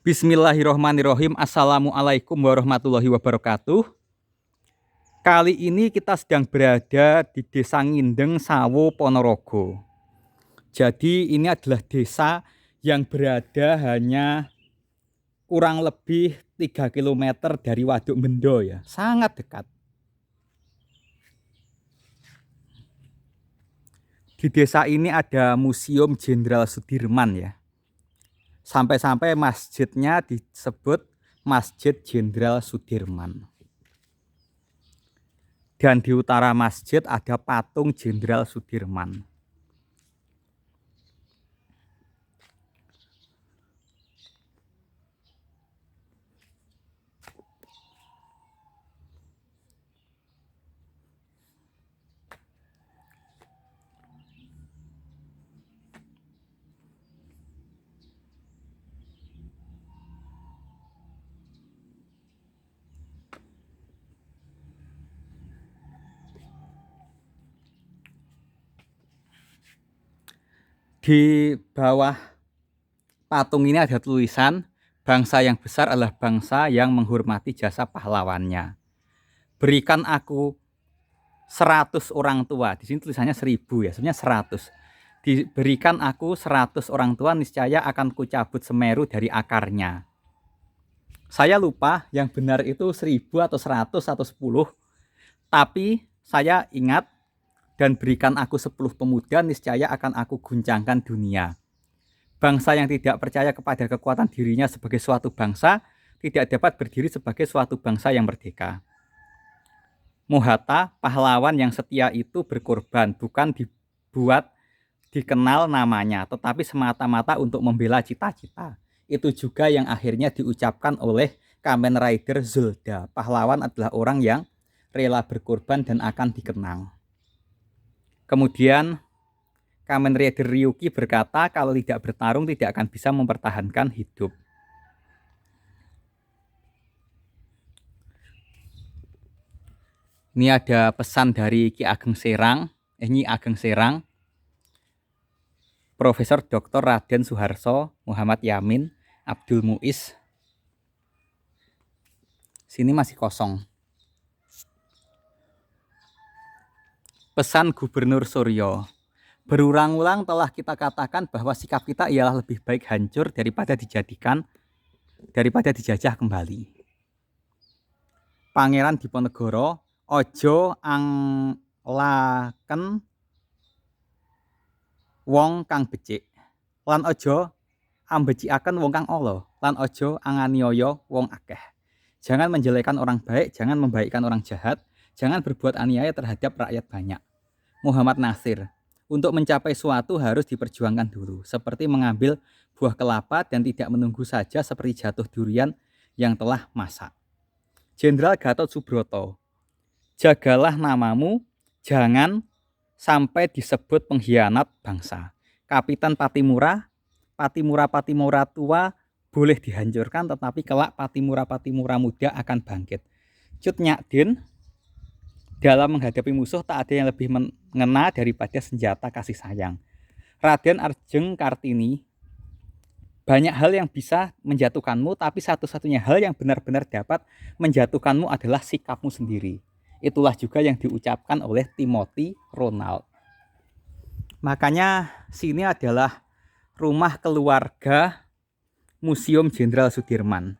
Bismillahirrohmanirrohim. Assalamualaikum warahmatullahi wabarakatuh. Kali ini kita sedang berada di Desa Ngindeng, Sawo, Ponorogo. Jadi ini adalah desa yang berada hanya kurang lebih 3 km dari Waduk Mendo ya. Sangat dekat. Di desa ini ada Museum Jenderal Sudirman ya. Sampai-sampai masjidnya disebut Masjid Jenderal Sudirman. Dan di utara masjid ada patung Jenderal Sudirman. Di bawah patung ini ada tulisan, bangsa yang besar adalah bangsa yang menghormati jasa pahlawannya. Berikan aku 100 orang tua. Di sini tulisannya 1000 ya, sebenarnya 100. Diberikan aku 100 orang tua, niscaya akan kucabut Semeru dari akarnya. Saya lupa yang benar itu 1000 atau 100 atau 10. Tapi saya ingat, dan berikan aku 10 pemuda, niscaya akan aku guncangkan dunia. Bangsa yang tidak percaya kepada kekuatan dirinya sebagai suatu bangsa tidak dapat berdiri sebagai suatu bangsa yang merdeka. Mohatta, pahlawan yang setia itu berkorban, bukan dibuat dikenal namanya, tetapi semata-mata untuk membela cita-cita. Itu juga yang akhirnya diucapkan oleh Kamen Rider Zulda. Pahlawan adalah orang yang rela berkorban dan akan dikenang. Kemudian Kamen Rider Ryuki berkata, kalau tidak bertarung tidak akan bisa mempertahankan hidup. Ini ada pesan dari Ki Ageng Serang, Nyi Ageng Serang, Profesor Dr. Raden Suharso, Muhammad Yamin, Abdul Muiz. Sini masih kosong. Pesan Gubernur Suryo. Berulang-ulang telah kita katakan bahwa sikap kita ialah lebih baik hancur daripada dijajah kembali. Pangeran Diponegoro, ojo anglaken wong kang becik, lan ojo ambeciaken wong kang ala, lan ojo anganiaya wong akeh. Jangan menjelekan orang baik, jangan membaikkan orang jahat, jangan berbuat aniaya terhadap rakyat banyak. Muhammad Nasir. Untuk mencapai suatu harus diperjuangkan dulu, seperti mengambil buah kelapa dan tidak menunggu saja seperti jatuh durian yang telah masak. Jenderal Gatot Subroto. Jagalah namamu, jangan sampai disebut pengkhianat bangsa. Kapitan Patimura tua boleh dihancurkan, tetapi kelak Patimura muda akan bangkit. Cut Nyak Din. Dalam menghadapi musuh tak ada yang lebih mengena daripada senjata kasih sayang. Raden Arjeng Kartini. Banyak hal yang bisa menjatuhkanmu, tapi satu-satunya hal yang benar-benar dapat menjatuhkanmu adalah sikapmu sendiri. Itulah juga yang diucapkan oleh Timothy Ronald. Makanya sini adalah rumah keluarga Museum Jenderal Sudirman.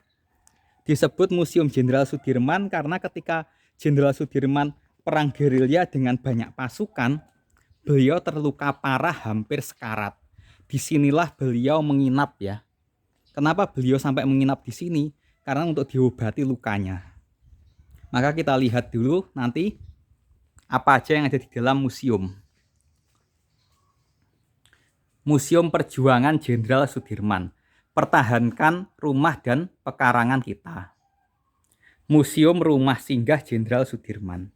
Disebut Museum Jenderal Sudirman karena ketika Jenderal Sudirman perang gerilya dengan banyak pasukan, beliau terluka parah hampir sekarat. Disinilah beliau menginap ya. Kenapa beliau sampai menginap di sini? Karena untuk diobati lukanya. Maka kita lihat dulu nanti apa aja yang ada di dalam museum. Museum Perjuangan Jenderal Sudirman. Pertahankan rumah dan pekarangan kita. Museum Rumah Singgah Jenderal Sudirman.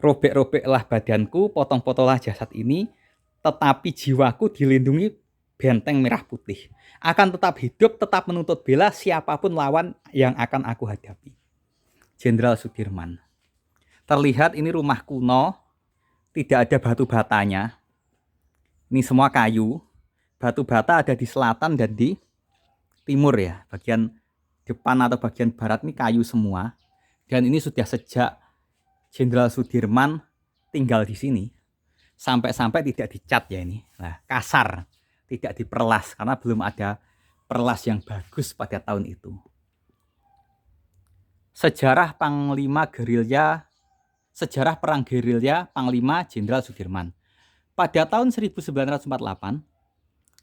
Robek-robeklah badanku, potong-potonglah jasad ini, tetapi jiwaku dilindungi benteng merah putih. Akan tetap hidup, tetap menuntut bela siapapun lawan yang akan aku hadapi. Jenderal Sudirman. Terlihat ini rumah kuno, tidak ada batu batanya. Ini semua kayu. Batu bata ada di selatan dan di timur ya, bagian depan atau bagian barat ini kayu semua. Dan ini sudah sejak Jenderal Sudirman tinggal di sini. Sampai-sampai tidak dicat ya ini. Nah, kasar, tidak diperlas karena belum ada perlas yang bagus pada tahun itu. Sejarah Panglima Gerilya, sejarah Perang Gerilya Panglima Jenderal Sudirman. Pada tahun 1948,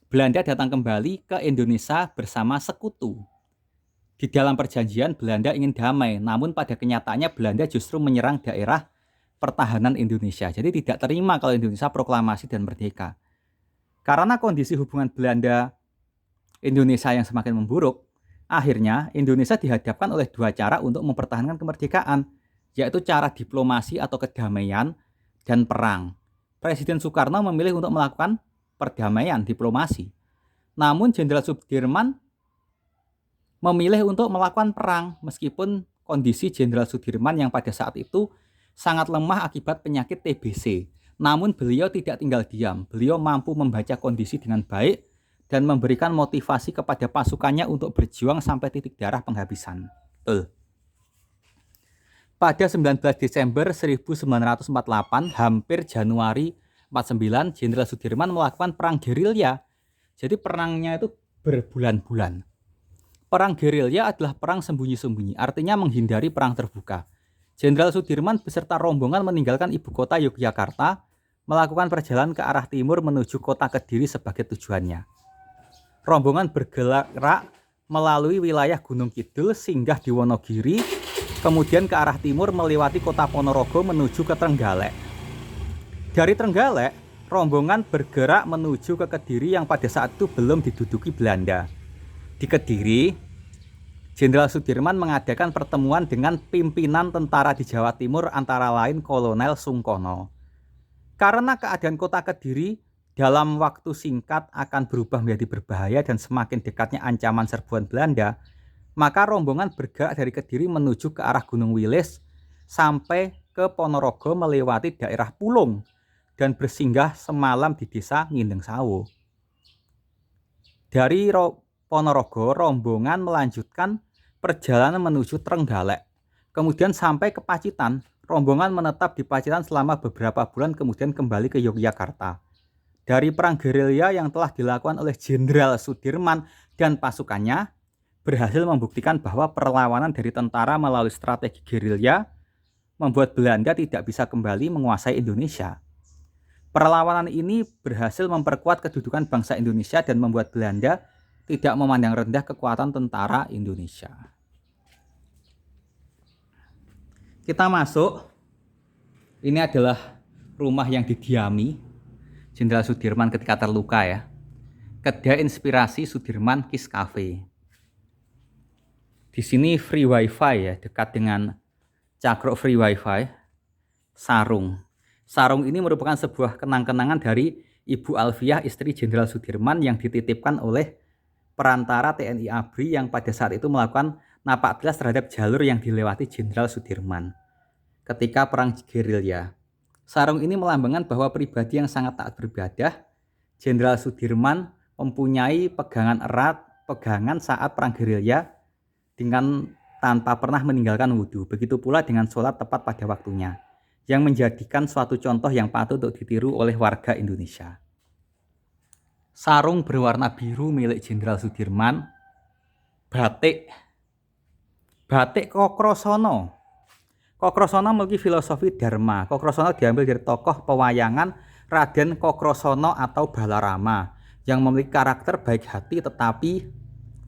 Belanda datang kembali ke Indonesia bersama sekutu. Di dalam perjanjian Belanda ingin damai, namun pada kenyataannya Belanda justru menyerang daerah pertahanan Indonesia. Jadi tidak terima kalau Indonesia proklamasi dan merdeka. Karena kondisi hubungan Belanda Indonesia yang semakin memburuk, akhirnya Indonesia dihadapkan oleh dua cara untuk mempertahankan kemerdekaan, yaitu cara diplomasi atau kedamaian dan perang. Presiden Soekarno memilih untuk melakukan perdamaian diplomasi. Namun Jenderal Sudirman memilih untuk melakukan perang meskipun kondisi Jenderal Sudirman yang pada saat itu sangat lemah akibat penyakit TBC. Namun beliau tidak tinggal diam. Beliau mampu membaca kondisi dengan baik dan memberikan motivasi kepada pasukannya untuk berjuang sampai titik darah penghabisan. Pada 19 Desember 1948, hampir Januari 49, Jenderal Sudirman melakukan perang gerilya. Jadi perangnya itu berbulan-bulan. Perang gerilya adalah perang sembunyi-sembunyi, artinya menghindari perang terbuka. Jenderal Sudirman beserta rombongan meninggalkan ibu kota Yogyakarta, melakukan perjalanan ke arah timur menuju kota Kediri sebagai tujuannya. Rombongan bergerak melalui wilayah Gunung Kidul, singgah di Wonogiri, kemudian ke arah timur melewati kota Ponorogo menuju ke Trenggalek. Dari Trenggalek, rombongan bergerak menuju ke Kediri yang pada saat itu belum diduduki Belanda. Di Kediri, Jenderal Sudirman mengadakan pertemuan dengan pimpinan tentara di Jawa Timur antara lain Kolonel Sungkono. Karena keadaan kota Kediri dalam waktu singkat akan berubah menjadi berbahaya dan semakin dekatnya ancaman serbuan Belanda, maka rombongan bergerak dari Kediri menuju ke arah Gunung Wilis sampai ke Ponorogo melewati daerah Pulung dan bersinggah semalam di desa Ngindeng Sawo. Dari Ponorogo, rombongan melanjutkan perjalanan menuju Trenggalek. Kemudian sampai ke Pacitan, rombongan menetap di Pacitan selama beberapa bulan kemudian kembali ke Yogyakarta. Dari perang gerilya yang telah dilakukan oleh Jenderal Sudirman dan pasukannya berhasil membuktikan bahwa perlawanan dari tentara melalui strategi gerilya membuat Belanda tidak bisa kembali menguasai Indonesia. Perlawanan ini berhasil memperkuat kedudukan bangsa Indonesia dan membuat Belanda tidak memandang rendah kekuatan tentara Indonesia. Kita masuk. Ini adalah rumah yang didiami Jenderal Sudirman ketika terluka ya. Kedai Inspirasi Sudirman Kiss Cafe. Di sini free wifi ya, dekat dengan Cakruk free wifi. Sarung. Sarung ini merupakan sebuah kenang-kenangan dari Ibu Alfiah, istri Jenderal Sudirman yang dititipkan oleh perantara TNI ABRI yang pada saat itu melakukan napak tilas terhadap jalur yang dilewati Jenderal Sudirman ketika perang gerilya. Sarung ini melambangkan bahwa pribadi yang sangat taat beribadah, Jenderal Sudirman mempunyai pegangan erat, pegangan saat perang gerilya dengan tanpa pernah meninggalkan wudhu. Begitu pula dengan sholat tepat pada waktunya, yang menjadikan suatu contoh yang patut untuk ditiru oleh warga Indonesia. Sarung berwarna biru milik Jenderal Sudirman. Batik Kokrosono. Kokrosono memiliki filosofi Dharma. Kokrosono diambil dari tokoh pewayangan Raden Kokrosono atau Balarama yang memiliki karakter baik hati tetapi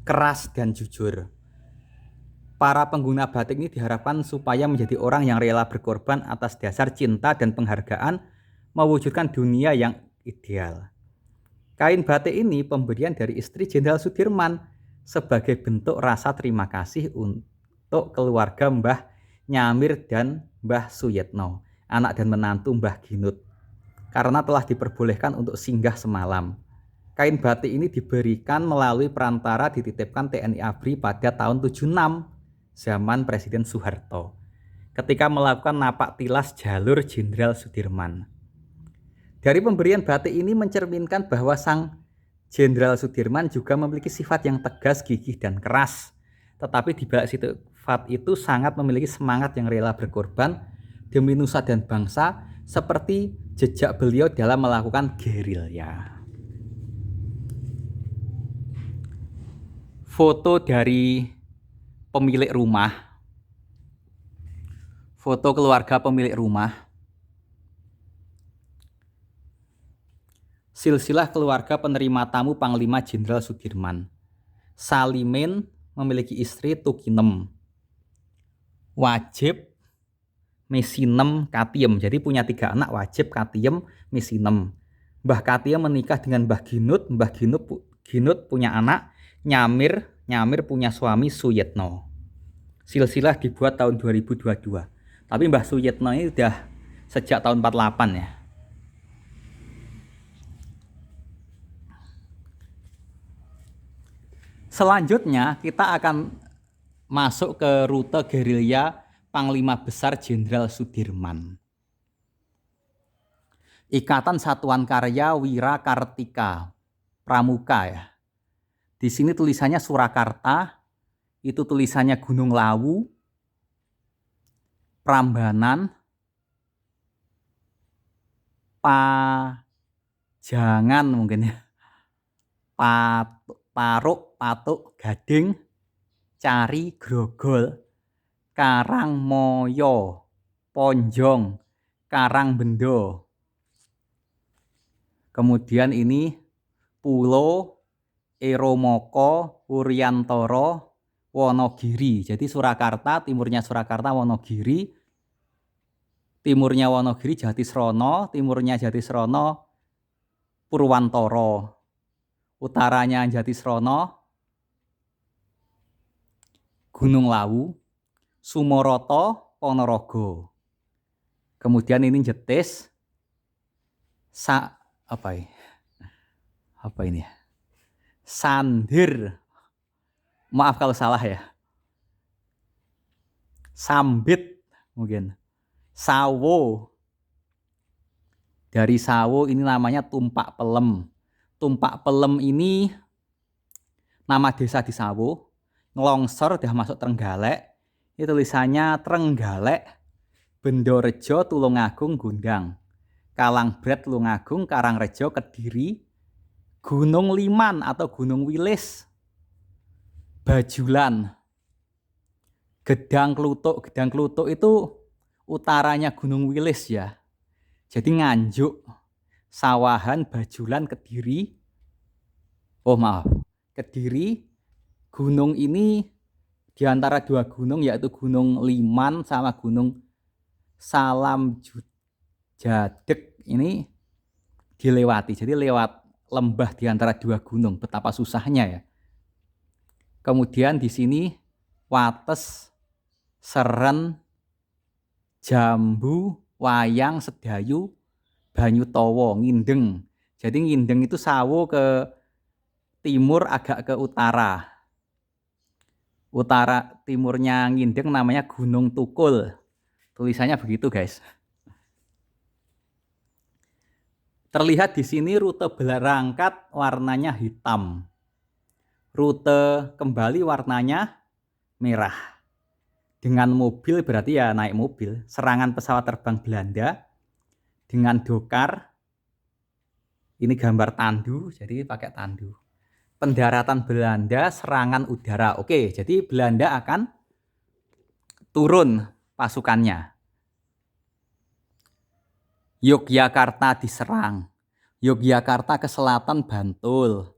keras dan jujur. Para pengguna batik ini diharapkan supaya menjadi orang yang rela berkorban atas dasar cinta dan penghargaan, mewujudkan dunia yang ideal. Kain batik ini pemberian dari istri Jenderal Sudirman sebagai bentuk rasa terima kasih untuk keluarga Mbah Nyamir dan Mbah Suyetno, anak dan menantu Mbah Ginut, karena telah diperbolehkan untuk singgah semalam. Kain batik ini diberikan melalui perantara dititipkan TNI ABRI pada tahun 76 zaman Presiden Soeharto ketika melakukan napak tilas jalur Jenderal Sudirman. Dari pemberian batik ini mencerminkan bahwa sang Jenderal Sudirman juga memiliki sifat yang tegas, gigih, dan keras. Tetapi di balik sifat itu sangat memiliki semangat yang rela berkorban demi nusa dan bangsa, seperti jejak beliau dalam melakukan gerilya. Foto dari pemilik rumah. Foto keluarga pemilik rumah. Silsilah keluarga penerima tamu Panglima Jenderal Sudirman. Salimin memiliki istri Tukinem. Wajib Mesinem Katiem. Jadi punya 3 anak, Wajib, Katiem, Mesinem. Mbah Katiem menikah dengan Mbah Ginut. Mbah Ginut punya anak Nyamir. Nyamir punya suami Suyitno. Silsilah dibuat tahun 2022. Tapi Mbah Suyitno ini udah sejak tahun 48 ya. Selanjutnya kita akan masuk ke rute gerilya Panglima Besar Jenderal Sudirman. Ikatan Satuan Karya Wira Kartika Pramuka ya. Di sini tulisannya Surakarta, itu tulisannya Gunung Lawu, Prambanan, Pajangan mungkin ya. Paruk, Patuk, Gading, Cari, Grogol, Karangmoyo, Ponjong, Karangbendo. Kemudian ini Pulo, Eromoko, Wuryantoro, Wonogiri. Jadi Surakarta, timurnya Surakarta, Wonogiri. Timurnya Wonogiri, Jatisrono. Timurnya Jatisrono, Purwantoro. Utaranya Jatisrono, Gunung Lawu, Sumoroto, Ponorogo. Kemudian ini Jetis, apa ini? Sandir. Maaf kalau salah ya. Sambit mungkin. Sawo. Dari Sawo ini namanya Tumpak Pelem. Tumpak Pelem ini nama desa di Sawo. Ngelongsor udah masuk Trenggalek. Ini tulisannya Trenggalek, Bendorejo, Tulungagung, Gundang. Kalangbret, Tulungagung, Karangrejo, Kediri, Gunung Liman atau Gunung Wilis, Bajulan, Gedang Kluthuk. Gedang Kluthuk itu utaranya Gunung Wilis ya. Jadi Nganjuk, Sawahan, Bajulan, Kediri. Oh maaf, Kediri. Gunung ini di antara 2 gunung, yaitu Gunung Liman sama Gunung Salam Jadek ini dilewati. Jadi lewat lembah di antara 2 gunung. Betapa susahnya ya. Kemudian di sini Wates, Seren, Jambu, Wayang, Sedayu, Banyutowo, Ngindeng. Jadi Ngindeng itu Sawo ke timur, agak ke utara. Utara timurnya Ngindeng namanya Gunung Tukul. Tulisannya begitu, guys. Terlihat di sini rute berangkat warnanya hitam. Rute kembali warnanya merah. Dengan mobil berarti ya naik mobil. Serangan pesawat terbang Belanda dengan dokar. Ini gambar tandu, jadi pakai tandu. Pendaratan Belanda, serangan udara. Oke, jadi Belanda akan turun pasukannya. Yogyakarta diserang. Yogyakarta ke selatan Bantul,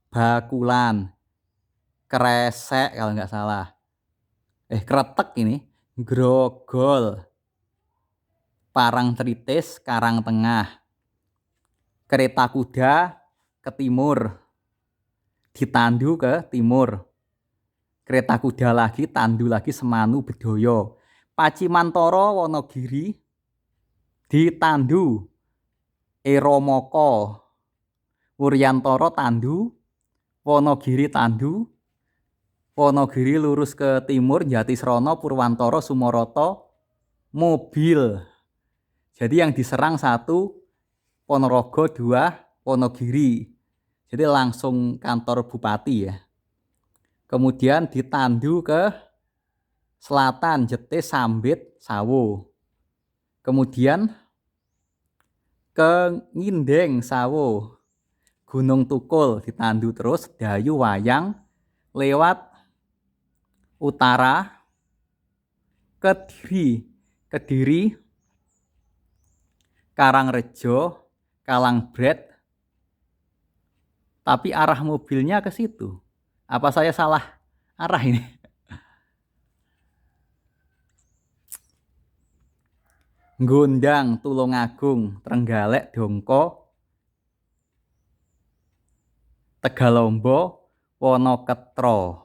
Bakulan, Kresek kalau nggak salah. Kretek ini, Grogol, Parangtritis, Karangtengah, Kereta Kuda ke timur, ditandu ke timur. Kereta kuda lagi, tandu lagi, Semanu, Bedoyo. Pacimantoro, Wonogiri, ditandu, Eromoko, Wuryantoro tandu, Wonogiri tandu, Wonogiri lurus ke timur, Jatisrono, Purwantoro, Sumoroto, mobil. Jadi yang diserang 1, Ponorogo, 2, Wonogiri. Jadi langsung kantor bupati ya. Kemudian ditandu ke selatan, Jete, Sambit, Sawo. Kemudian ke Ngindeng, Sawo, Gunung Tukul ditandu terus, Dayu, Wayang, lewat utara ke Kediri, Karangrejo, Kalangbret. Tapi arah mobilnya ke situ. Apa saya salah arah ini? Gondang, Tulungagung, Trenggalek, Dongko, Tegalombo, Wonoketro,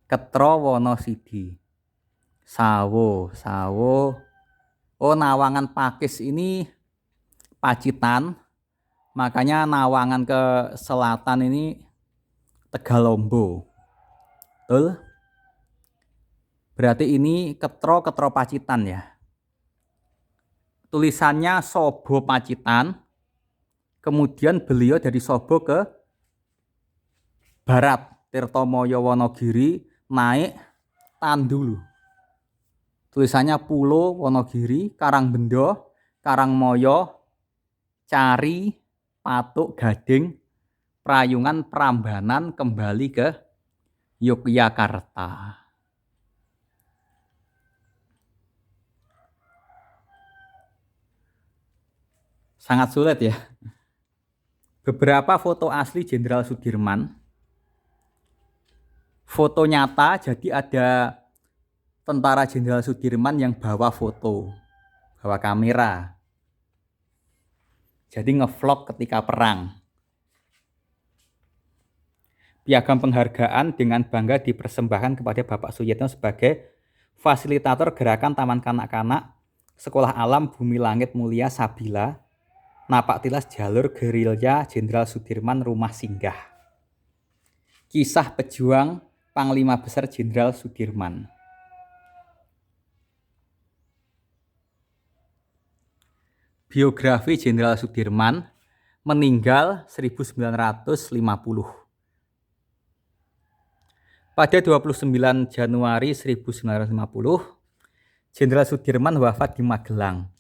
Ketro, Wonosidi, Sawo. Oh, Nawangan Pakis ini Pacitan. Makanya Nawangan ke selatan ini Tegalombo. Betul? Berarti ini Ketro Pacitan ya. Tulisannya Sobo Pacitan. Kemudian beliau dari Sobo ke barat, Tirtomoyo Wonogiri, naik Tandulu. Tulisannya Pulo Wonogiri, Karangbendo, Karangmoyo, Cari, Patuk, Gading, Prayungan, Prambanan, kembali ke Yogyakarta. Sangat sulit ya. Beberapa foto asli Jenderal Sudirman. Foto nyata, jadi ada tentara Jenderal Sudirman yang bawa foto, bawa kamera. Jadi ngevlog ketika perang. Piagam penghargaan dengan bangga dipersembahkan kepada Bapak Suyitno sebagai fasilitator gerakan Taman Kanak-kanak Sekolah Alam Bumi Langit Mulia Sabila, Napak Tilas Jalur Gerilya Jenderal Sudirman Rumah Singgah. Kisah pejuang Panglima Besar Jenderal Sudirman. Biografi Jenderal Sudirman, meninggal 1950. Pada 29 Januari 1950, Jenderal Sudirman wafat di Magelang.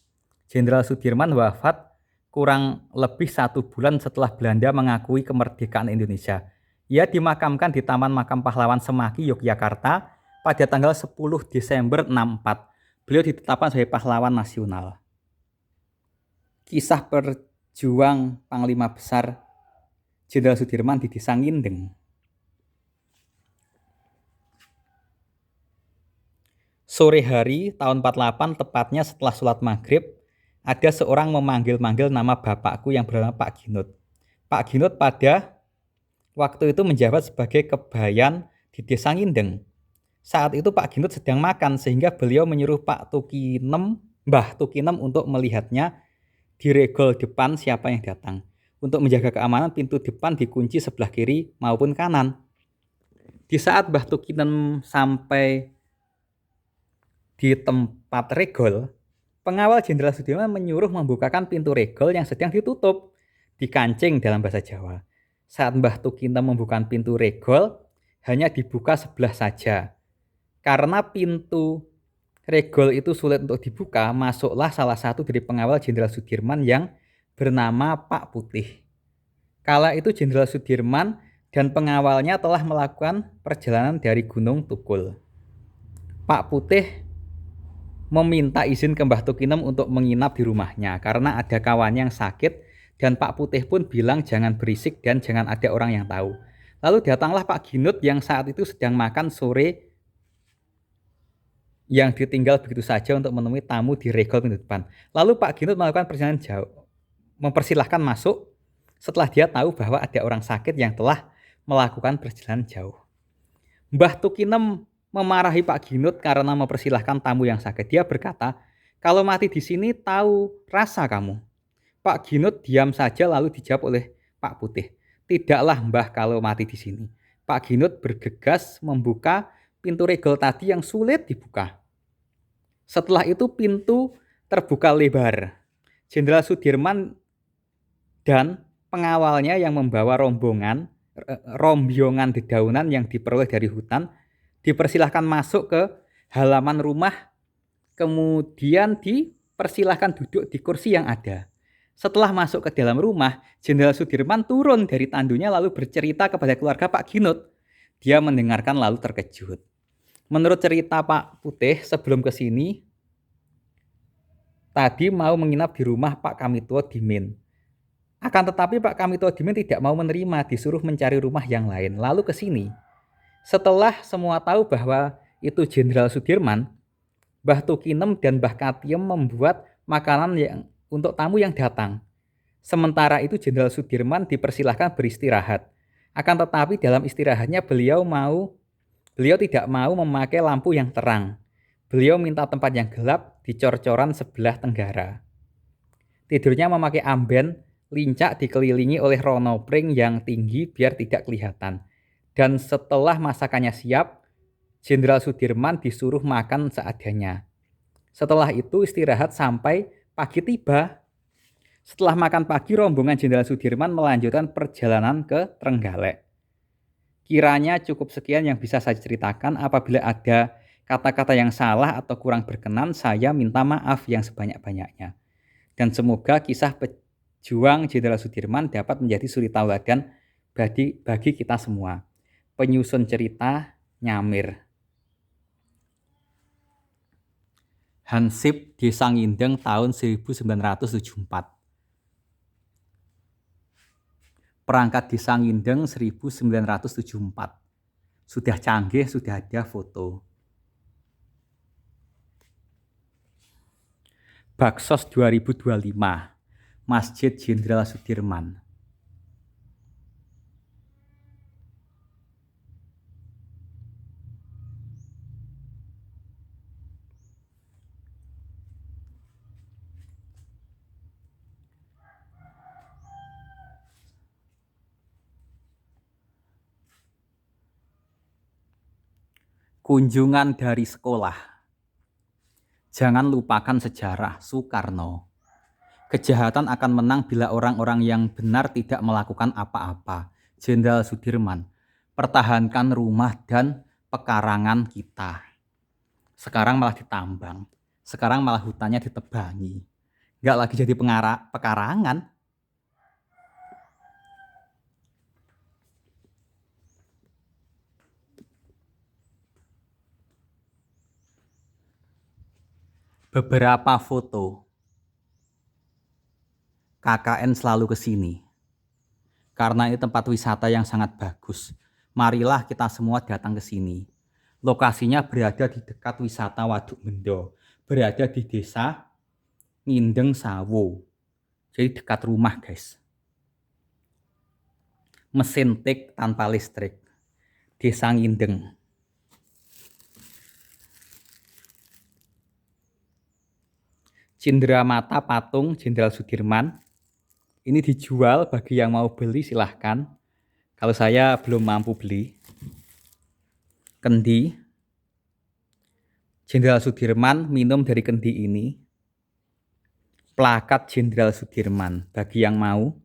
Jenderal Sudirman wafat kurang lebih 1 bulan setelah Belanda mengakui kemerdekaan Indonesia. Ia dimakamkan di Taman Makam Pahlawan Semaki, Yogyakarta pada tanggal 10 Desember 64. Beliau ditetapkan sebagai pahlawan nasional. Kisah perjuang Panglima Besar Jenderal Sudirman di Desa Ngindeng. Sore hari tahun 48, tepatnya setelah sholat maghrib, ada seorang memanggil-manggil nama bapakku yang bernama Pak Ginut. Pak Ginut pada waktu itu menjabat sebagai kebayan di Desa Ngindeng. Saat itu Pak Ginut sedang makan, sehingga beliau menyuruh Mbah Tukinem untuk melihatnya di regol depan siapa yang datang. Untuk menjaga keamanan, pintu depan dikunci sebelah kiri maupun kanan. Di saat Mbah Tukinem sampai di tempat regol, pengawal Jenderal Sudirman menyuruh membukakan pintu regol yang sedang ditutup, dikancing dalam bahasa Jawa. Saat Mbah Tukinem membuka pintu regol, hanya dibuka sebelah saja. Karena pintu regol itu sulit untuk dibuka, masuklah salah satu dari pengawal Jenderal Sudirman yang bernama Pak Putih. Kala itu Jenderal Sudirman dan pengawalnya telah melakukan perjalanan dari Gunung Tukul. Pak Putih meminta izin ke Mbah Tukinem untuk menginap di rumahnya karena ada kawannya yang sakit, dan Pak Putih pun bilang jangan berisik dan jangan ada orang yang tahu. Lalu datanglah Pak Ginut yang saat itu sedang makan sore, yang ditinggal begitu saja untuk menemui tamu di regol pintu depan. Lalu Pak Ginut melakukan perjalanan jauh, mempersilahkan masuk setelah dia tahu bahwa ada orang sakit yang telah melakukan perjalanan jauh. Mbah Tukinem memarahi Pak Ginut karena mempersilahkan tamu yang sakit. Dia berkata, kalau mati di sini tahu rasa kamu. Pak Ginut diam saja, lalu dijawab oleh Pak Putih, tidaklah Mbah kalau mati di sini. Pak Ginut bergegas membuka pintu regol tadi yang sulit dibuka. Setelah itu pintu terbuka lebar. Jenderal Sudirman dan pengawalnya yang membawa rombongan dedaunan yang diperoleh dari hutan dipersilahkan masuk ke halaman rumah, kemudian dipersilahkan duduk di kursi yang ada. Setelah masuk ke dalam rumah, Jenderal Sudirman turun dari tandunya lalu bercerita kepada keluarga Pak Ginot. Dia mendengarkan lalu terkejut. Menurut cerita Pak Putih, sebelum ke sini, tadi mau menginap di rumah Pak Kamito Dimin. Akan tetapi Pak Kamito Dimin tidak mau menerima, disuruh mencari rumah yang lain. Lalu ke sini. Setelah semua tahu bahwa itu Jenderal Sudirman, Mbah Tukinem dan Mbah Katiem membuat makanan untuk tamu yang datang. Sementara itu Jenderal Sudirman dipersilahkan beristirahat. Akan tetapi dalam istirahatnya beliau tidak mau memakai lampu yang terang. Beliau minta tempat yang gelap di cor-coran sebelah tenggara. Tidurnya memakai amben lincak dikelilingi oleh ronopring yang tinggi biar tidak kelihatan. Dan setelah masakannya siap, Jenderal Sudirman disuruh makan seadanya. Setelah itu istirahat sampai pagi tiba. Setelah makan pagi, rombongan Jenderal Sudirman melanjutkan perjalanan ke Trenggalek. Kiranya cukup sekian yang bisa saya ceritakan. Apabila ada kata-kata yang salah atau kurang berkenan, saya minta maaf yang sebanyak-banyaknya. Dan semoga kisah pejuang Jenderal Sudirman dapat menjadi suri tauladan bagi kita semua. Penyusun cerita Nyamir. Hansip Desa Ngindeng tahun 1974. Perangkat Desa Ngindeng 1974. Sudah canggih, sudah ada foto. Baksos 2025. Masjid Jenderal Sudirman. Kunjungan dari sekolah. Jangan lupakan sejarah Soekarno. Kejahatan akan menang bila orang-orang yang benar tidak melakukan apa-apa. Jenderal Sudirman. Pertahankan rumah dan pekarangan kita. Sekarang malah ditambang. Sekarang malah hutannya ditebangi. Nggak lagi jadi pekarangan. Beberapa foto. KKN selalu ke sini. Karena ini tempat wisata yang sangat bagus. Marilah kita semua datang ke sini. Lokasinya berada di dekat wisata Waduk Mendo. Berada di desa Ngindeng Sawo. Jadi dekat rumah, guys. Mesin tik tanpa listrik. Desa Ngindeng. Cindramata patung Jenderal Sudirman. Ini dijual, bagi yang mau beli silahkan. Kalau saya belum mampu beli. Kendi. Jenderal Sudirman minum dari kendi ini. Plakat Jenderal Sudirman bagi yang mau.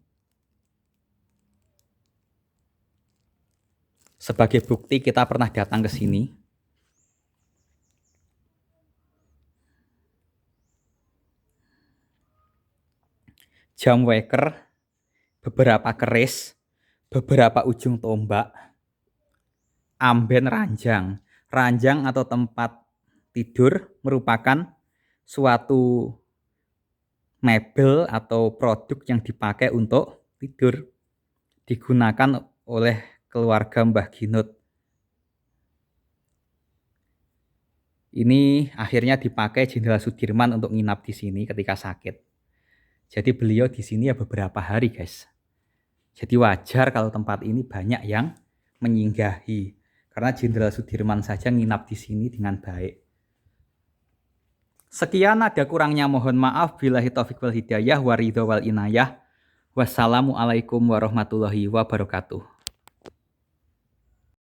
Sebagai bukti kita pernah datang ke sini. Jam waker, beberapa keris, beberapa ujung tombak, amben ranjang. Ranjang atau tempat tidur merupakan suatu mebel atau produk yang dipakai untuk tidur. Digunakan oleh keluarga Mbah Ginot. Ini akhirnya dipakai Jenderal Sudirman untuk nginap di sini ketika sakit. Jadi beliau di sini ya beberapa hari, guys. Jadi wajar kalau tempat ini banyak yang menyinggahi. Karena Jenderal Sudirman saja nginap di sini dengan baik. Sekian, ada kurangnya mohon maaf. Billahi taufiq wal hidayah wa ridho wal inayah. Wassalamualaikum warahmatullahi wabarakatuh.